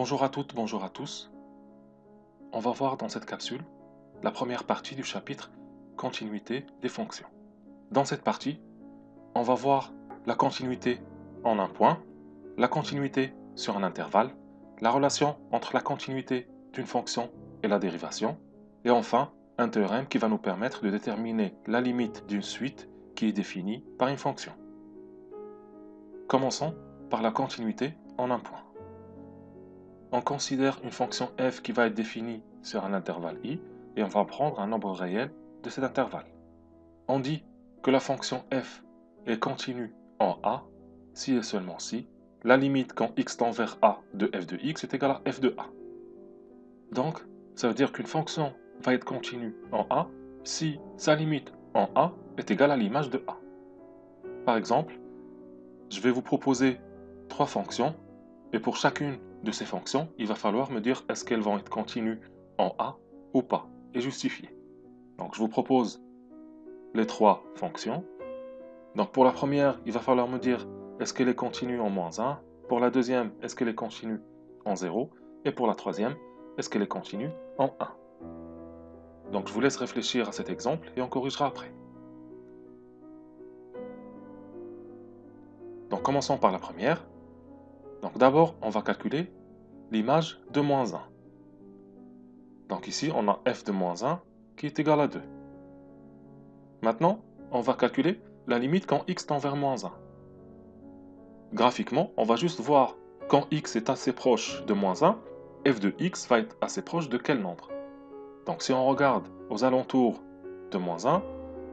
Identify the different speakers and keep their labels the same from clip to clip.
Speaker 1: Bonjour à toutes, bonjour à tous. On va voir dans cette capsule la première partie du chapitre Continuité des fonctions. Dans cette partie, on va voir la continuité en un point, la continuité sur un intervalle, la relation entre la continuité d'une fonction et la dérivation, et enfin un théorème qui va nous permettre de déterminer la limite d'une suite qui est définie par une fonction. Commençons par la continuité en un point. On considère une fonction f qui va être définie sur un intervalle i et on va prendre un nombre réel de cet intervalle. On dit que la fonction f est continue en a si et seulement si la limite quand x tend vers a de f de x est égale à f de a. Donc, ça veut dire qu'une fonction va être continue en a si sa limite en a est égale à l'image de a. Par exemple, je vais vous proposer trois fonctions et pour chacune de ces fonctions, il va falloir me dire est-ce qu'elles vont être continues en A ou pas, et justifier. Donc je vous propose les trois fonctions. Donc pour la première, il va falloir me dire est-ce qu'elle est continue en -1, pour la deuxième, est-ce qu'elle est continue en 0, et pour la troisième, est-ce qu'elle est continue en 1. Donc je vous laisse réfléchir à cet exemple et on corrigera après. Donc commençons par la première. Donc d'abord, on va calculer l'image de -1. Donc ici, on a f de -1 qui est égal à 2. Maintenant, on va calculer la limite quand x tend vers -1. Graphiquement, on va juste voir quand x est assez proche de -1, f de x va être assez proche de quel nombre. Donc si on regarde aux alentours de -1,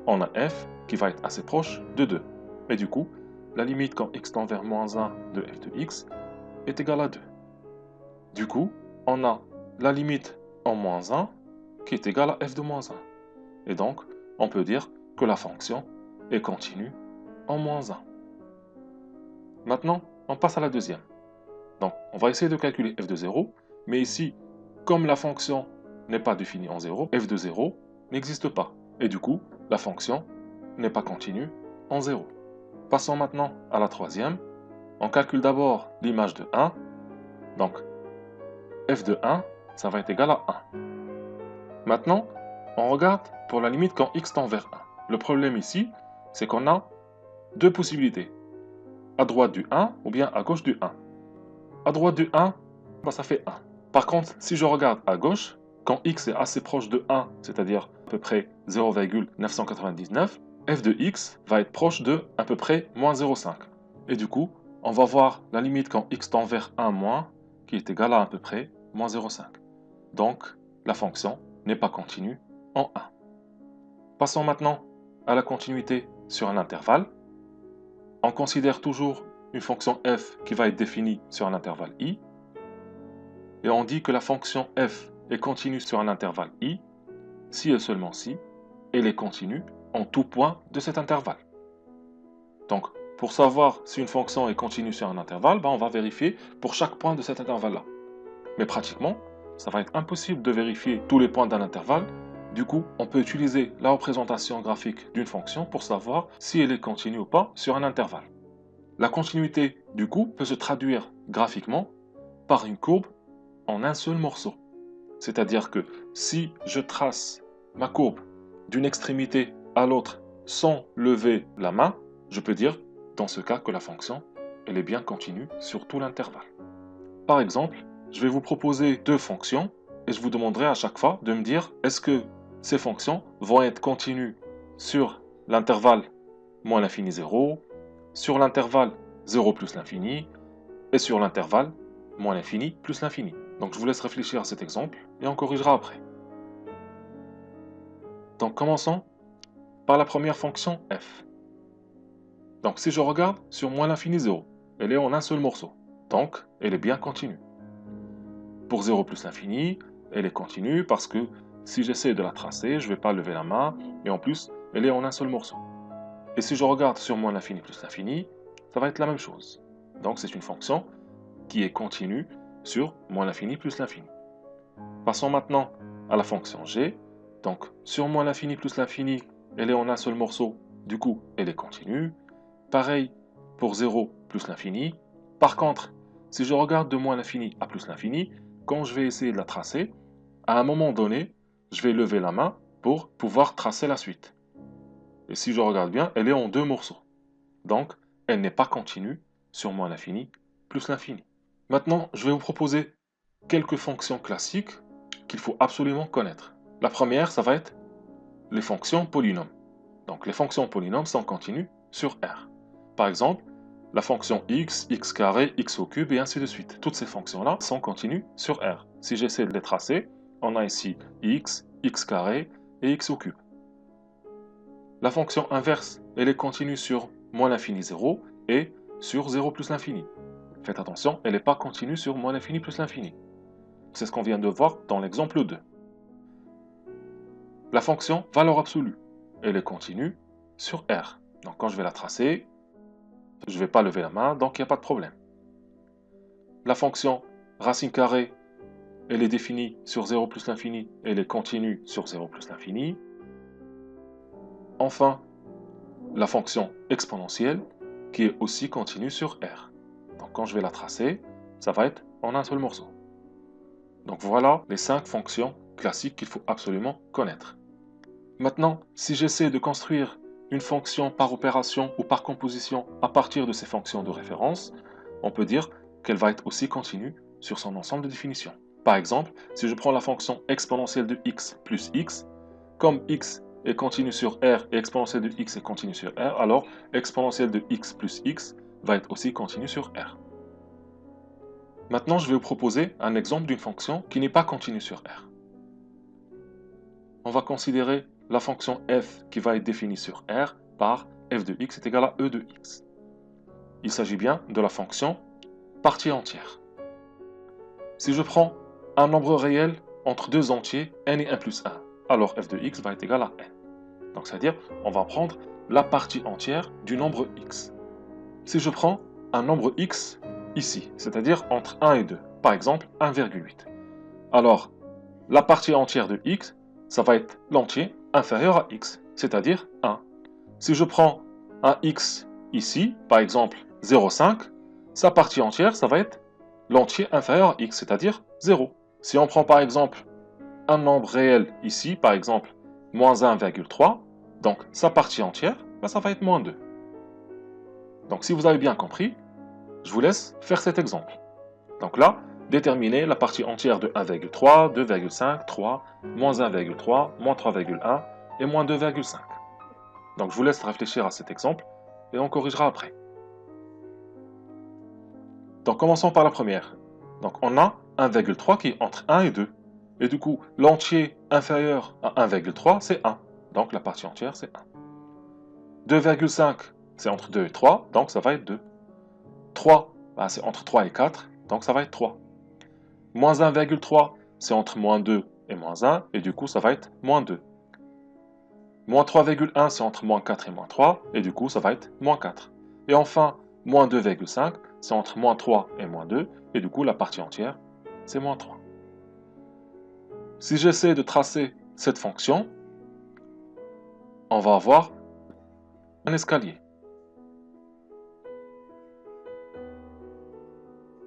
Speaker 1: on a f qui va être assez proche de 2. Et du coup, la limite quand x tend vers -1 de f de x est égale à 2. Du coup, on a la limite en -1 qui est égale à f de -1. Et donc, on peut dire que la fonction est continue en -1. Maintenant, on passe à la deuxième. Donc, on va essayer de calculer f de 0, mais ici, comme la fonction n'est pas définie en 0, f de 0 n'existe pas. Et du coup, la fonction n'est pas continue en 0. Passons maintenant à la troisième. On calcule d'abord l'image de 1. Donc, f de 1, ça va être égal à 1. Maintenant, on regarde pour la limite quand x tend vers 1. Le problème ici, c'est qu'on a deux possibilités. À droite du 1 ou bien à gauche du 1. À droite du 1, ça fait 1. Par contre, si je regarde à gauche, quand x est assez proche de 1, c'est-à-dire à peu près 0,999, f de x va être proche de à peu près -0,5. Et du coup, on va voir la limite quand x tend vers 1 moins, qui est égale à peu près -0,5. Donc, la fonction n'est pas continue en 1. Passons maintenant à la continuité sur un intervalle. On considère toujours une fonction f qui va être définie sur un intervalle i. Et on dit que la fonction f est continue sur un intervalle i, si et seulement si elle est continue en tout point de cet intervalle. Donc, pour savoir si une fonction est continue sur un intervalle, on va vérifier pour chaque point de cet intervalle-là. Mais pratiquement, ça va être impossible de vérifier tous les points d'un intervalle. Du coup, on peut utiliser la représentation graphique d'une fonction pour savoir si elle est continue ou pas sur un intervalle. La continuité, du coup, peut se traduire graphiquement par une courbe en un seul morceau. C'est-à-dire que si je trace ma courbe d'une extrémité à l'autre sans lever la main, je peux dire dans ce cas que la fonction elle est bien continue sur tout l'intervalle. Par exemple, je vais vous proposer deux fonctions et je vous demanderai à chaque fois de me dire est-ce que ces fonctions vont être continues sur l'intervalle moins l'infini 0, sur l'intervalle 0 plus l'infini et sur l'intervalle moins l'infini plus l'infini. Donc je vous laisse réfléchir à cet exemple et on corrigera après. Donc commençons par la première fonction f. Donc si je regarde sur moins l'infini 0, elle est en un seul morceau. Donc elle est bien continue. Pour 0 plus l'infini, elle est continue parce que si j'essaie de la tracer, je ne vais pas lever la main et en plus, elle est en un seul morceau. Et si je regarde sur moins l'infini plus l'infini, ça va être la même chose. Donc c'est une fonction qui est continue sur moins l'infini plus l'infini. Passons maintenant à la fonction g. Donc sur moins l'infini plus l'infini, elle est en un seul morceau, du coup elle est continue. Pareil pour 0 plus l'infini. Par contre, si je regarde de moins l'infini à plus l'infini, quand je vais essayer de la tracer, à un moment donné, je vais lever la main pour pouvoir tracer la suite. Et si je regarde bien, elle est en deux morceaux. Donc, elle n'est pas continue sur moins l'infini plus l'infini. Maintenant, je vais vous proposer quelques fonctions classiques qu'il faut absolument connaître. La première, ça va être les fonctions polynômes. Donc, les fonctions polynômes sont continues sur R. Par exemple, la fonction x, x carré, x au cube, et ainsi de suite. Toutes ces fonctions-là sont continues sur R. Si j'essaie de les tracer, on a ici x, x carré et x au cube. La fonction inverse, elle est continue sur moins l'infini 0 et sur 0 plus l'infini. Faites attention, elle n'est pas continue sur moins l'infini plus l'infini. C'est ce qu'on vient de voir dans l'exemple 2. La fonction valeur absolue, elle est continue sur R. Donc quand je vais la tracer, je ne vais pas lever la main, donc il n'y a pas de problème. La fonction racine carrée, elle est définie sur 0 plus l'infini, elle est continue sur 0 plus l'infini. Enfin, la fonction exponentielle, qui est aussi continue sur R. Donc quand je vais la tracer, ça va être en un seul morceau. Donc voilà les 5 fonctions classiques qu'il faut absolument connaître. Maintenant, si j'essaie de construire une fonction par opération ou par composition à partir de ces fonctions de référence, on peut dire qu'elle va être aussi continue sur son ensemble de définitions. Par exemple, si je prends la fonction exponentielle de x plus x, comme x est continue sur R et exponentielle de x est continue sur R, alors exponentielle de x plus x va être aussi continue sur R. Maintenant, je vais vous proposer un exemple d'une fonction qui n'est pas continue sur R. On va considérer la fonction f qui va être définie sur R par f de x est égal à e de x. Il s'agit bien de la fonction partie entière. Si je prends un nombre réel entre deux entiers, n et 1 plus 1, alors f de x va être égal à n. Donc c'est-à-dire, on va prendre la partie entière du nombre x. Si je prends un nombre x ici, c'est-à-dire entre 1 et 2, par exemple 1,8, alors la partie entière de x, ça va être l'entier inférieur à x, c'est-à-dire 1. Si je prends un x ici, par exemple 0,5, sa partie entière, ça va être l'entier inférieur à x, c'est-à-dire 0. Si on prend par exemple un nombre réel ici, par exemple moins 1,3, donc sa partie entière, ça va être moins 2. Donc si vous avez bien compris, je vous laisse faire cet exemple. Donc là, déterminer la partie entière de 1,3, 2,5, 3, moins 1,3, moins 3,1 et moins 2,5. Donc je vous laisse réfléchir à cet exemple et on corrigera après. Donc commençons par la première. Donc on a 1,3 qui est entre 1 et 2. Et du coup, l'entier inférieur à 1,3, c'est 1. Donc la partie entière, c'est 1. 2,5, c'est entre 2 et 3, donc ça va être 2. 3, c'est entre 3 et 4, donc ça va être 3. Moins 1,3, c'est entre moins 2 et moins 1, et du coup ça va être moins 2. Moins 3,1, c'est entre moins 4 et moins 3, et du coup ça va être moins 4. Et enfin, moins 2,5, c'est entre moins 3 et moins 2, et du coup la partie entière, c'est moins 3. Si j'essaie de tracer cette fonction, on va avoir un escalier.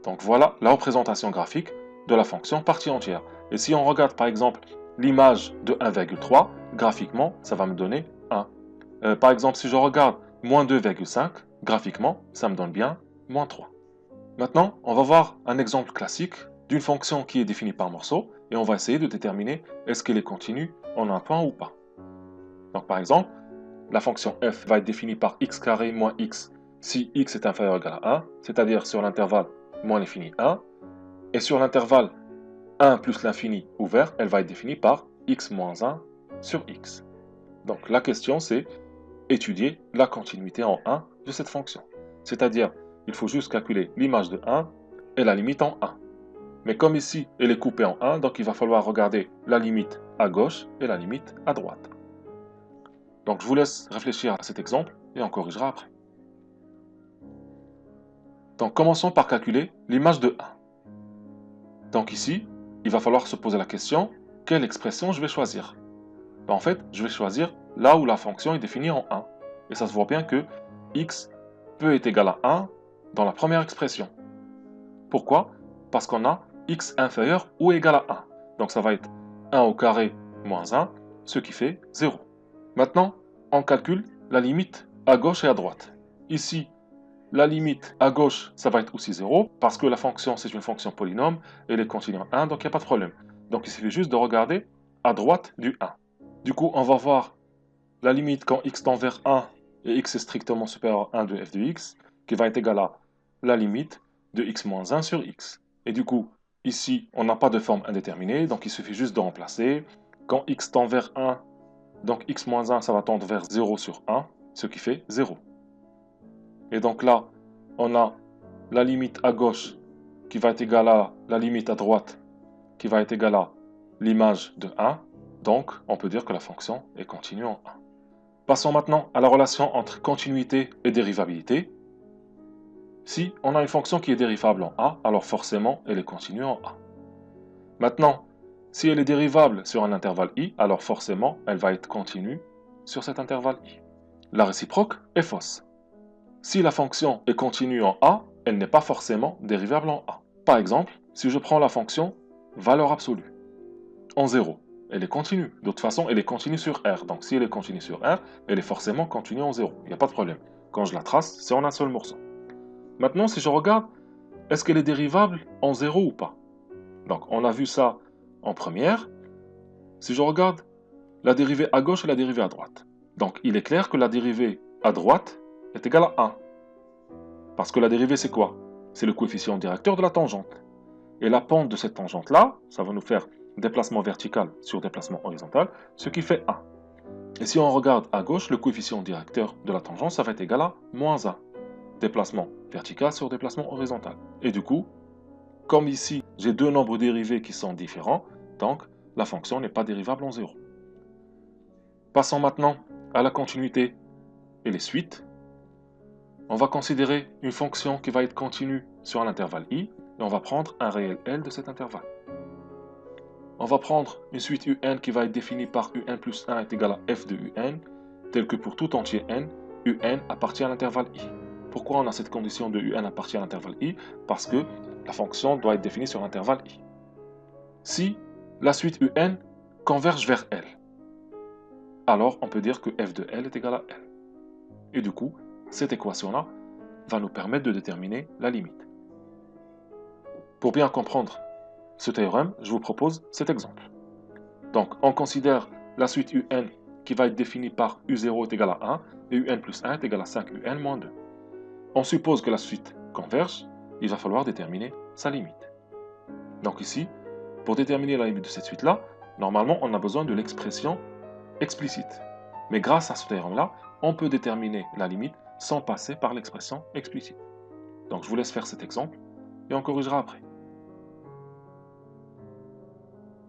Speaker 1: Donc voilà la représentation graphique de la fonction partie entière. Et si on regarde par exemple l'image de 1,3, graphiquement, ça va me donner 1. Par exemple, si je regarde moins 2,5, graphiquement, ça me donne bien moins 3. Maintenant, on va voir un exemple classique d'une fonction qui est définie par morceau et on va essayer de déterminer est-ce qu'elle est continue en un point ou pas. Donc par exemple, la fonction f va être définie par x carré moins x si x est inférieur ou égal à 1, c'est-à-dire sur l'intervalle moins l'infini 1, et sur l'intervalle 1 plus l'infini ouvert, elle va être définie par x moins 1 sur x. Donc la question c'est étudier la continuité en 1 de cette fonction. C'est-à-dire, il faut juste calculer l'image de 1 et la limite en 1. Mais comme ici, elle est coupée en 1, donc il va falloir regarder la limite à gauche et la limite à droite. Donc je vous laisse réfléchir à cet exemple et on corrigera après. Donc commençons par calculer l'image de 1. Donc ici, il va falloir se poser la question, quelle expression je vais choisir? En fait, je vais choisir là où la fonction est définie en 1. Et ça se voit bien que x peut être égal à 1 dans la première expression. Pourquoi? Parce qu'on a x inférieur ou égal à 1. Donc ça va être 1 au carré moins 1, ce qui fait 0. Maintenant, on calcule la limite à gauche et à droite. Ici, la limite à gauche, ça va être aussi 0, parce que la fonction, c'est une fonction polynôme, et elle est continue en 1, donc il n'y a pas de problème. Donc il suffit juste de regarder à droite du 1. Du coup, on va voir la limite quand x tend vers 1 et x est strictement supérieur à 1 de f de x, qui va être égal à la limite de x moins 1 sur x. Et du coup, ici, on n'a pas de forme indéterminée, donc il suffit juste de remplacer. Quand x tend vers 1, donc x moins 1, ça va tendre vers 0 sur 1, ce qui fait 0. Et donc là, on a la limite à gauche qui va être égale à la limite à droite qui va être égale à l'image de 1. Donc, on peut dire que la fonction est continue en 1. Passons maintenant à la relation entre continuité et dérivabilité. Si on a une fonction qui est dérivable en a, alors forcément, elle est continue en a. Maintenant, si elle est dérivable sur un intervalle i, alors forcément, elle va être continue sur cet intervalle i. La réciproque est fausse. Si la fonction est continue en a, elle n'est pas forcément dérivable en a. Par exemple, si je prends la fonction valeur absolue en 0, elle est continue. De toute façon, elle est continue sur R. Donc si elle est continue sur R, elle est forcément continue en 0. Il n'y a pas de problème. Quand je la trace, c'est en un seul morceau. Maintenant, si je regarde, est-ce qu'elle est dérivable en 0 ou pas? Donc on a vu ça en première. Si je regarde la dérivée à gauche et la dérivée à droite. Donc il est clair que la dérivée à droite est égale à 1. Parce que la dérivée, c'est quoi? C'est le coefficient directeur de la tangente. Et la pente de cette tangente-là, ça va nous faire déplacement vertical sur déplacement horizontal, ce qui fait 1. Et si on regarde à gauche, le coefficient directeur de la tangente, ça va être égal à moins 1. Déplacement vertical sur déplacement horizontal. Et du coup, comme ici, j'ai deux nombres dérivés qui sont différents, donc la fonction n'est pas dérivable en 0. Passons maintenant à la continuité et les suites. On va considérer une fonction qui va être continue sur un intervalle i, et on va prendre un réel L de cet intervalle. On va prendre une suite un qui va être définie par un plus 1 est égal à f de un, tel que pour tout entier n, un appartient à l'intervalle i. Pourquoi on a cette condition de un appartient à l'intervalle i? Parce que la fonction doit être définie sur l'intervalle i. Si la suite un converge vers L, alors on peut dire que f de L est égal à L. Et du coup, cette équation-là va nous permettre de déterminer la limite. Pour bien comprendre ce théorème, je vous propose cet exemple. Donc, on considère la suite un qui va être définie par u0 est égal à 1 et un plus 1 est égal à 5un moins 2. On suppose que la suite converge, il va falloir déterminer sa limite. Donc ici, pour déterminer la limite de cette suite-là, normalement, on a besoin de l'expression explicite. Mais grâce à ce théorème-là, on peut déterminer la limite sans passer par l'expression explicite. Donc je vous laisse faire cet exemple et on corrigera après.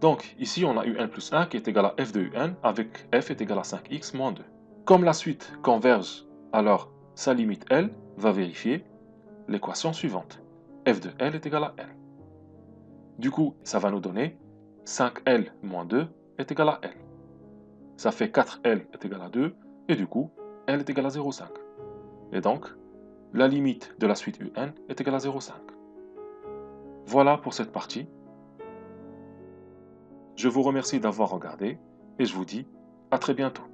Speaker 1: Donc ici on a un plus 1 qui est égal à f de un avec f est égal à 5x moins 2. Comme la suite converge, alors sa limite L va vérifier l'équation suivante. F de L est égal à L. Du coup, ça va nous donner 5L moins 2 est égal à L. Ça fait 4L est égal à 2 et du coup, L est égal à 0,5. Et donc, la limite de la suite un est égale à 0,5. Voilà pour cette partie. Je vous remercie d'avoir regardé et je vous dis à très bientôt.